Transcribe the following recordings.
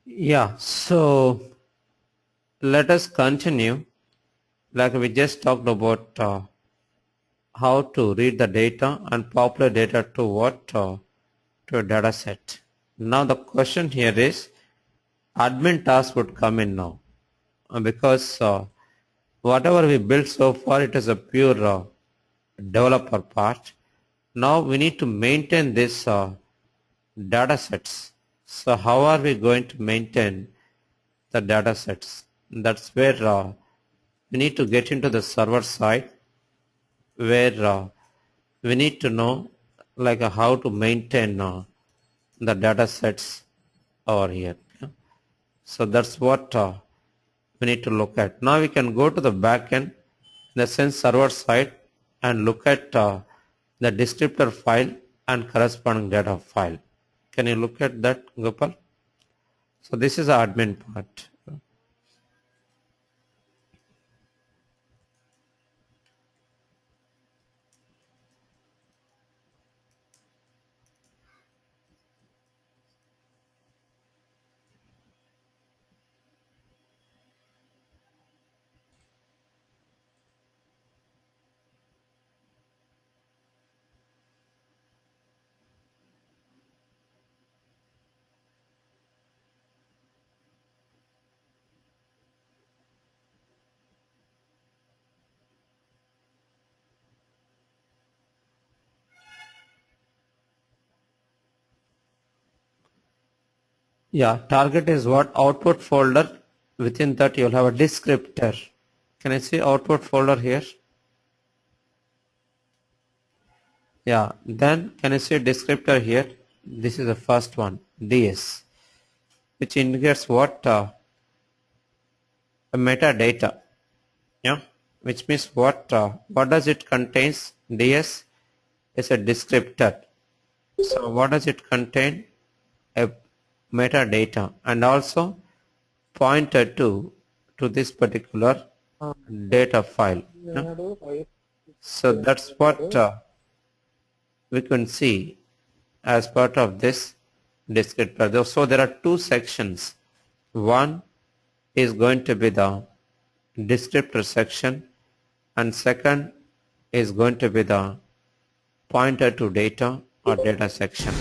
Yeah, so let us continue. Like we just talked about how to read the data and populate data to what to a data set. Now the question here is admin task would come in now because whatever we built so far it is a pure developer part. Now we need to maintain this data sets. So how are we going to maintain the data sets? That's where we need to get into the server side where we need to know like how to maintain the data sets over here. Yeah. So that's what we need to look at. Now we can go to the backend in the sense server side and look at the descriptor file and corresponding data file. Can you look at that, Gopal? So this is the admin part. Yeah, target is what? Output folder. Within that you'll have a descriptor. Can I see output folder here? Yeah, then can I see a descriptor here? This is the first one, DS, which indicates what? A metadata. Yeah, which means what does it contains? DS is a descriptor. So what does it contain? A metadata and also pointer to this particular data file. Yeah? So that's what we can see as part of this descriptor. So there are two sections. One is going to be the descriptor section and second is going to be the pointer to data or data section.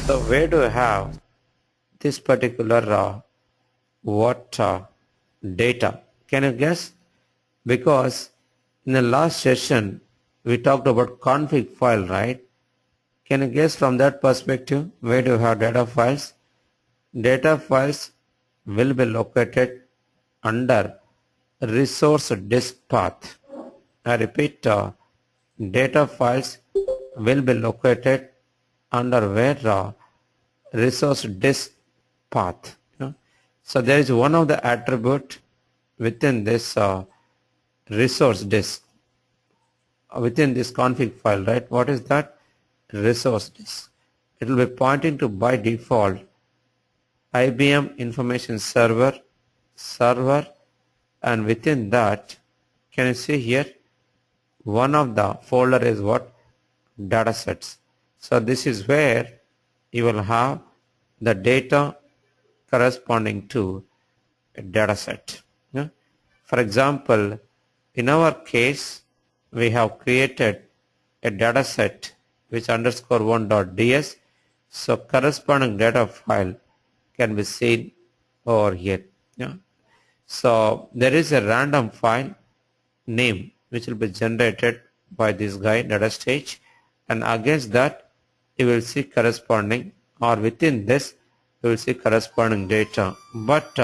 So where do you have this particular what data? Can you guess? Because in the last session we talked about config file, right? Can you guess from that perspective where do you have data files? Data files will be located under resource disk path. I repeat, data files will be located under where resource disk path. You know? So there is one of the attribute within this resource disk, within this config file, right? What is that? Resource disk. It will be pointing to by default IBM information server, and within that, can you see here? One of the folder is what? Data sets. So this is where you will have the data corresponding to a data set. Yeah? For example, in our case, we have created a data set which underscore one.ds. So corresponding data file can be seen over here. Yeah? So there is a random file name which will be generated by this guy datastage, and against that you will see corresponding, or within this you will see corresponding data, but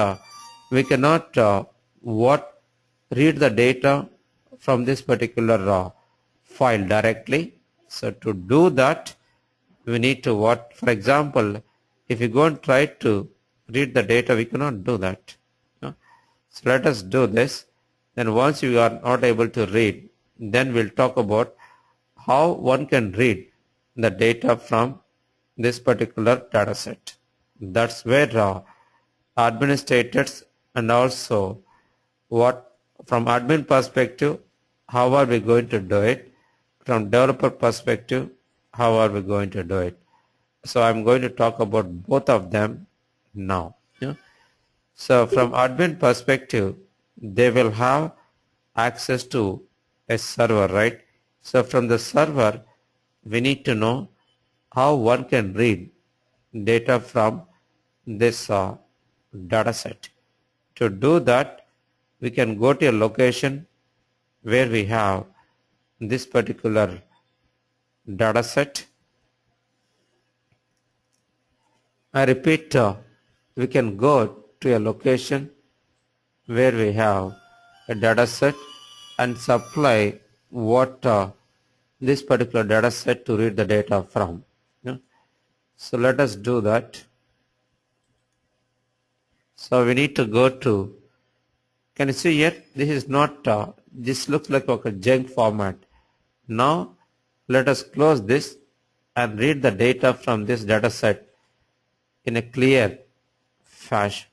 we cannot read the data from this particular file directly. So to do that we need to what? For example, if you go and try to read the data, we cannot do that. No? So let us do this. Then once you are not able to read, then we'll talk about how one can read the data from this particular data set. That's where administrators and also what from admin perspective, how are we going to do it? From developer perspective, how are we going to do it? So I'm going to talk about both of them now. Yeah. So from admin perspective, they will have access to a server, right? So from the server, we need to know how one can read data from this data set. To do that, we can go to a location where we have this particular data set. I repeat, we can go to a location where we have a data set and supply what this particular data set to read the data from. Yeah. So let us do that. So we need to go to, can you see here? This is not, this looks like a junk format. Now let us close this and read the data from this data set in a clear fashion.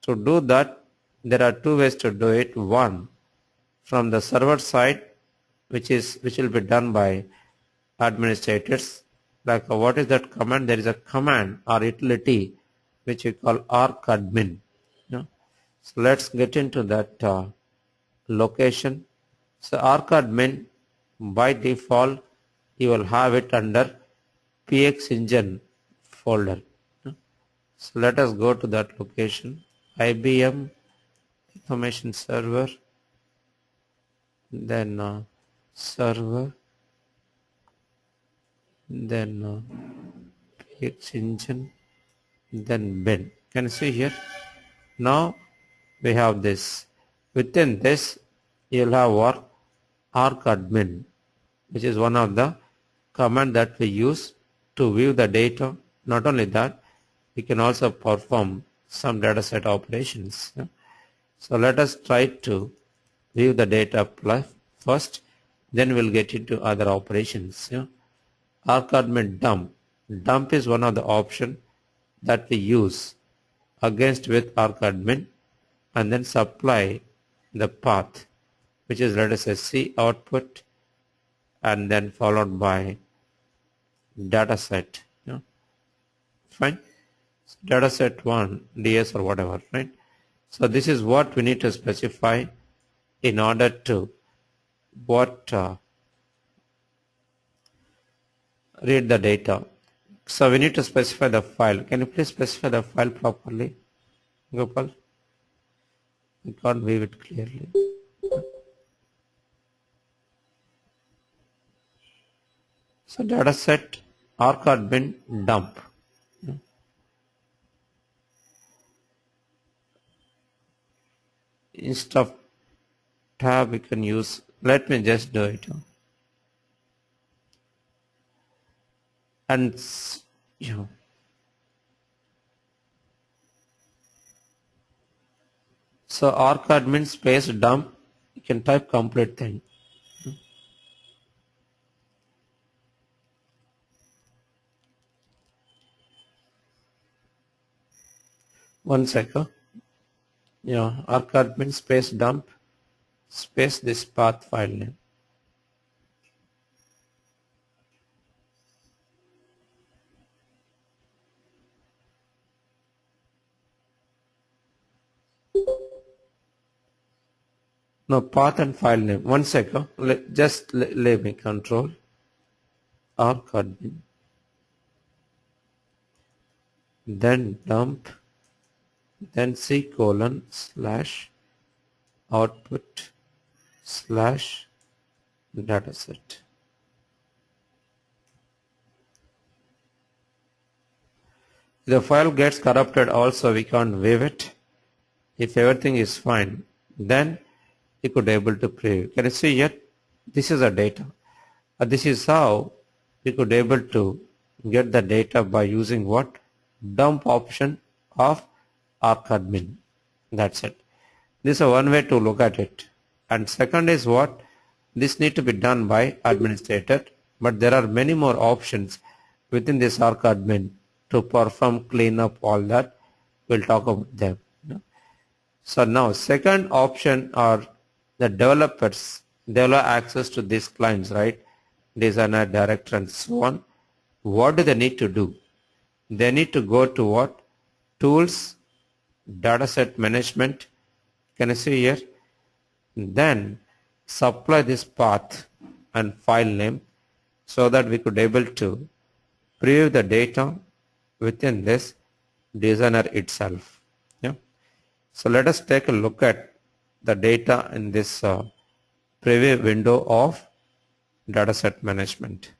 To do that, there are two ways to do it. One, from the server side, which will be done by administrators. Like what is that command? There is a command or utility which we call arcadmin. So let's get into that location. So arcadmin, by default, you will have it under px engine folder. So let us go to that location. IBM information server, then server, then px engine, then bin. Can you see here? Now we have this. Within this, you'll have our arcadmin, which is one of the command that we use to view the data. Not only that, we can also perform some dataset operations. Yeah. So let us try to view the data first, then we'll get into other operations. Yeah. Arcadmin dump. Dump is one of the options that we use against with arcadmin and then supply the path, which is, let us say, C output and then followed by dataset. Yeah. Fine. So dataset 1, DS or whatever, right? So this is what we need to specify in order to read the data. So we need to specify the file. Can you please specify the file properly, Gopal? I can't view it clearly. So dataset arcadmin dump. Instead of tab, we can use, let me just do it. And you know, so arcadmin space dump, you can type complete thing. One second. Yeah, arcadmin space dump space this path file name. No, path and file name. One second. Just let me control arcadmin. Then dump. Then C colon slash output slash dataset. The file gets corrupted also, we can't waive it. If everything is fine, then you could able to preview. Can you see here? This is the data. This is how we could able to get the data by using what? Dump option of arcadmin. That's it. This is one way to look at it. And second is what? This need to be done by administrator, but there are many more options within this arcadmin to perform cleanup, all that. We'll talk about them. So now second option are the developers. They will have access to these clients, right? Designer, director and so on. What do they need to do? They need to go to what? tools, dataset management. Can you see here? Then supply this path and file name so that we could able to preview the data within this designer itself. Yeah. So let us take a look at the data in this preview window of dataset management.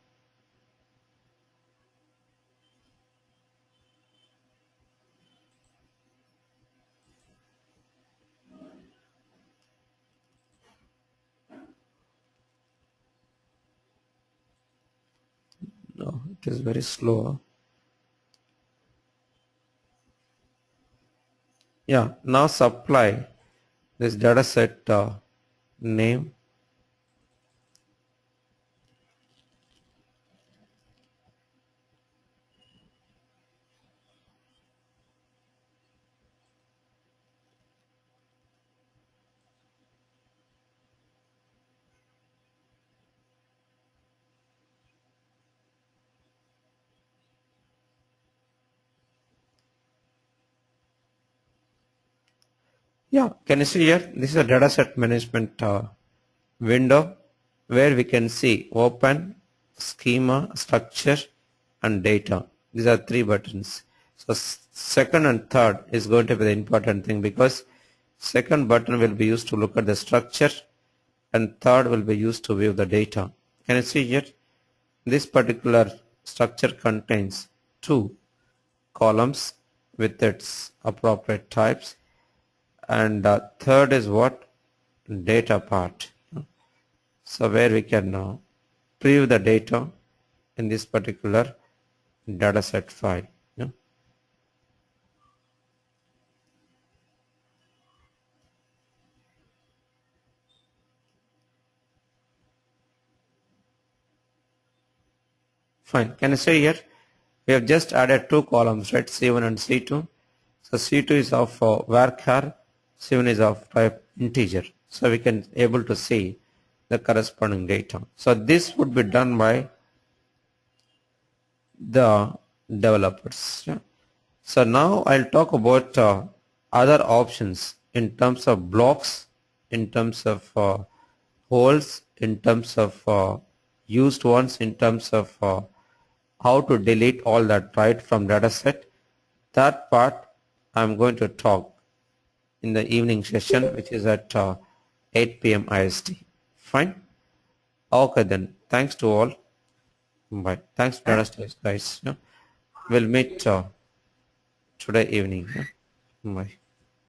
No, it is very slow. Yeah, now supply this dataset name. Yeah, can you see here? This is a dataset management window where we can see open, schema, structure, and data. These are three buttons. So second and third is going to be the important thing, because second button will be used to look at the structure and third will be used to view the data. Can you see here? This particular structure contains two columns with its appropriate types, and third is what? Data part. So where we can preview the data in this particular dataset file. Yeah. Fine. Can you see here? We have just added two columns, right? C1 and C2. So C2 is of varchar, C1 is of type integer. So we can able to see the corresponding data. So this would be done by the developers. Yeah. So now I'll talk about other options in terms of blocks, in terms of holes, in terms of used ones, in terms of how to delete all that right from dataset. That part I'm going to talk in the evening session, which is at 8 p.m. IST. Fine. Okay then. Thanks to all. Bye. Thanks to datastage guys. Yeah. We'll meet today evening. Yeah. Bye.